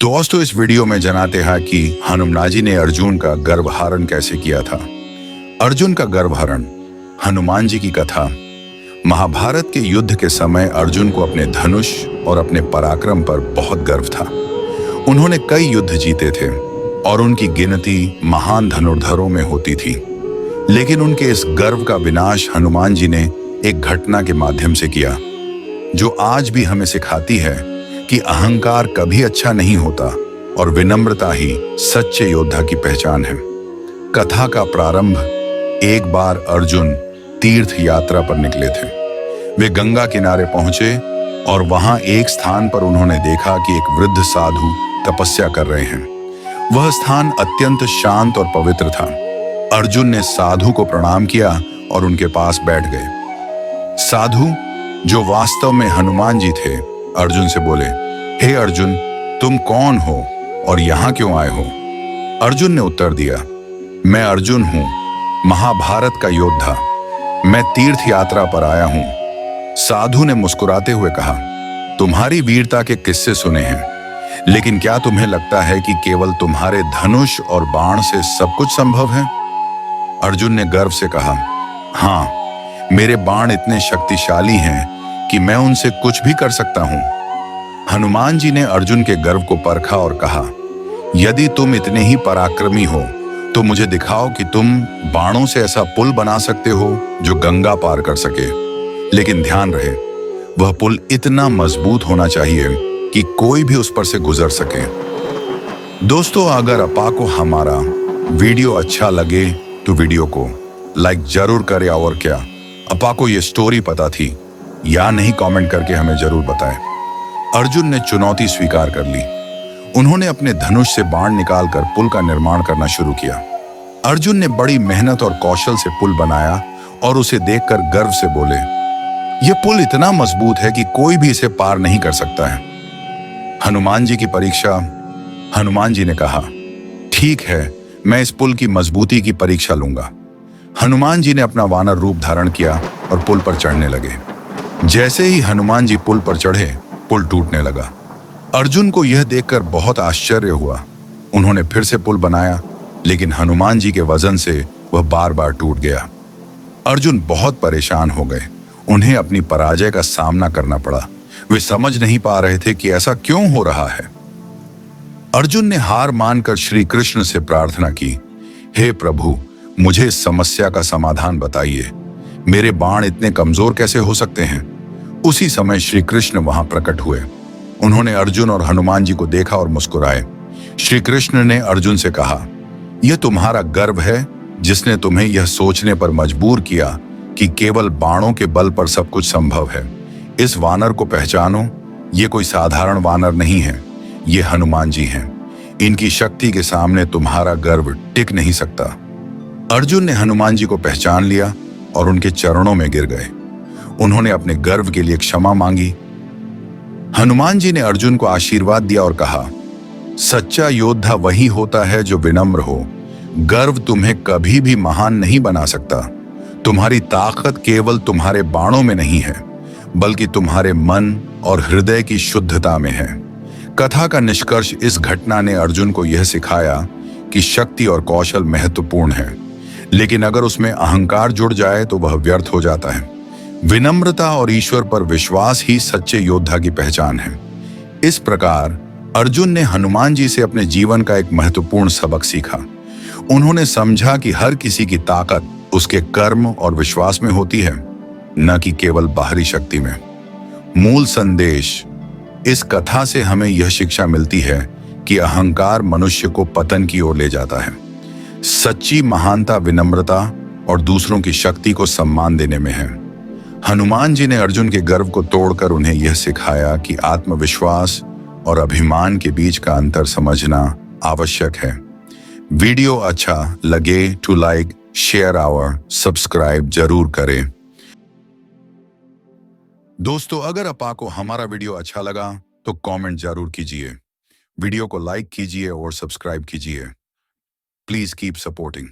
दोस्तों, इस वीडियो में जनाते हैं कि हनुमान जी ने अर्जुन का गर्भहरण कैसे किया था। अर्जुन का गर्भहरण, हनुमान जी की कथा। महाभारत के युद्ध के समय अर्जुन को अपने धनुष और अपने पराक्रम पर बहुत गर्व था। उन्होंने कई युद्ध जीते थे और उनकी गिनती महान धनुर्धरों में होती थी। लेकिन उनके इस गर्व का विनाश हनुमान जी ने एक घटना के माध्यम से किया, जो आज भी हमें सिखाती है कि अहंकार कभी अच्छा नहीं होता और विनम्रता ही सच्चे योद्धा की पहचान है। कथा का प्रारंभ, एक बार अर्जुन तीर्थ यात्रा पर निकले थे। वे गंगा किनारे पहुंचे और वहां एक स्थान पर उन्होंने देखा कि एक वृद्ध साधु तपस्या कर रहे हैं। वह स्थान अत्यंत शांत और पवित्र था। अर्जुन ने साधु को प्रणाम किया और उनके पास बैठ गए। साधु, जो वास्तव में हनुमान जी थे, अर्जुन से बोले, हे अर्जुन, तुम कौन हो और यहाँ क्यों आए हो? अर्जुन ने उत्तर दिया, मैं अर्जुन हूँ, महाभारत का योद्धा। मैं तीर्थ यात्रा पर आया हूँ। साधु ने मुस्कुराते हुए कहा, तुम्हारी वीरता के किस्से सुने हैं, लेकिन क्या तुम्हें लगता है कि केवल तुम्हारे धनुष और बाण से सब कुछ संभव है? अर्जुन ने गर्व से कहा, हाँ, मेरे बाण इतने शक्तिशाली हैं कि मैं उनसे कुछ भी कर सकता हूं। हनुमान जी ने अर्जुन के गर्व को परखा और कहा, यदि तुम इतने ही पराक्रमी हो तो मुझे दिखाओ कि तुम बाणों से ऐसा पुल बना सकते हो जो गंगा पार कर सके। लेकिन ध्यान रहे, वह पुल इतना मजबूत होना चाहिए कि कोई भी उस पर से गुजर सके। दोस्तों, अगर अपा को हमारा वीडियो अच्छा लगे तो वीडियो को लाइक जरूर करें, और क्या अपा को यह स्टोरी पता थी या नहीं, कमेंट करके हमें जरूर बताएं। अर्जुन ने चुनौती स्वीकार कर ली। उन्होंने अपने धनुष से बाण निकालकर पुल का निर्माण करना शुरू किया। अर्जुन ने बड़ी मेहनत और कौशल से पुल बनाया और उसे देखकर गर्व से बोले, यह पुल इतना मजबूत है कि कोई भी इसे पार नहीं कर सकता है। हनुमान जी की परीक्षा। हनुमान जी ने कहा, ठीक है, मैं इस पुल की मजबूती की परीक्षा लूंगा। हनुमान जी ने अपना वानर रूप धारण किया और पुल पर चढ़ने लगे। जैसे ही हनुमान जी पुल पर चढ़े, पुल टूटने लगा। अर्जुन को यह देखकर बहुत आश्चर्य हुआ। उन्होंने फिर से पुल बनाया, लेकिन हनुमान जी के वजन से वह बार बार टूट गया। अर्जुन बहुत परेशान हो गए। उन्हें अपनी पराजय का सामना करना पड़ा। वे समझ नहीं पा रहे थे कि ऐसा क्यों हो रहा है। अर्जुन ने हार मानकर श्री कृष्ण से प्रार्थना की, हे प्रभु, मुझे इस समस्या का समाधान बताइए। मेरे बाण इतने कमजोर कैसे हो सकते हैं? उसी समय श्री कृष्ण वहां प्रकट हुए। उन्होंने अर्जुन और हनुमान जी को देखा और मुस्कुराए। श्री कृष्ण ने अर्जुन से कहा, यह तुम्हारा गर्व है जिसने तुम्हें यह सोचने पर मजबूर किया कि केवल बाणों के बल पर सब कुछ संभव है। इस वानर को पहचानो, ये कोई साधारण वानर नहीं है, ये हनुमान जी हैं। इनकी शक्ति के सामने तुम्हारा गर्व टिक नहीं सकता। अर्जुन ने हनुमान जी को पहचान लिया और उनके चरणों में गिर गए। उन्होंने अपने गर्व के लिए क्षमा मांगी। हनुमान जी ने अर्जुन को आशीर्वाद दिया और कहा, सच्चा योद्धा वही होता है जो विनम्र हो। गर्व तुम्हें कभी भी महान नहीं बना सकता। तुम्हारी ताकत केवल तुम्हारे बाणों में नहीं है, बल्कि तुम्हारे मन और हृदय की शुद्धता में है। कथा का निष्कर्ष, इस घटना ने अर्जुन को यह सिखाया कि शक्ति और कौशल महत्वपूर्ण है, लेकिन अगर उसमें अहंकार जुड़ जाए तो वह व्यर्थ हो जाता है। विनम्रता और ईश्वर पर विश्वास ही सच्चे योद्धा की पहचान है। इस प्रकार अर्जुन ने हनुमान जी से अपने जीवन का एक महत्वपूर्ण सबक सीखा। उन्होंने समझा कि हर किसी की ताकत उसके कर्म और विश्वास में होती है, न कि केवल बाहरी शक्ति में। मूल संदेश, इस कथा से हमें यह शिक्षा मिलती है कि अहंकार मनुष्य को पतन की ओर ले जाता है। सच्ची महानता विनम्रता और दूसरों की शक्ति को सम्मान देने में है। हनुमान जी ने अर्जुन के गर्व को तोड़कर उन्हें यह सिखाया कि आत्मविश्वास और अभिमान के बीच का अंतर समझना आवश्यक है। वीडियो अच्छा लगे तो लाइक, शेयर और सब्सक्राइब जरूर करें। दोस्तों, अगर अपा को हमारा वीडियो अच्छा लगा तो कमेंट जरूर कीजिए, वीडियो को लाइक कीजिए और सब्सक्राइब कीजिए। Please keep supporting.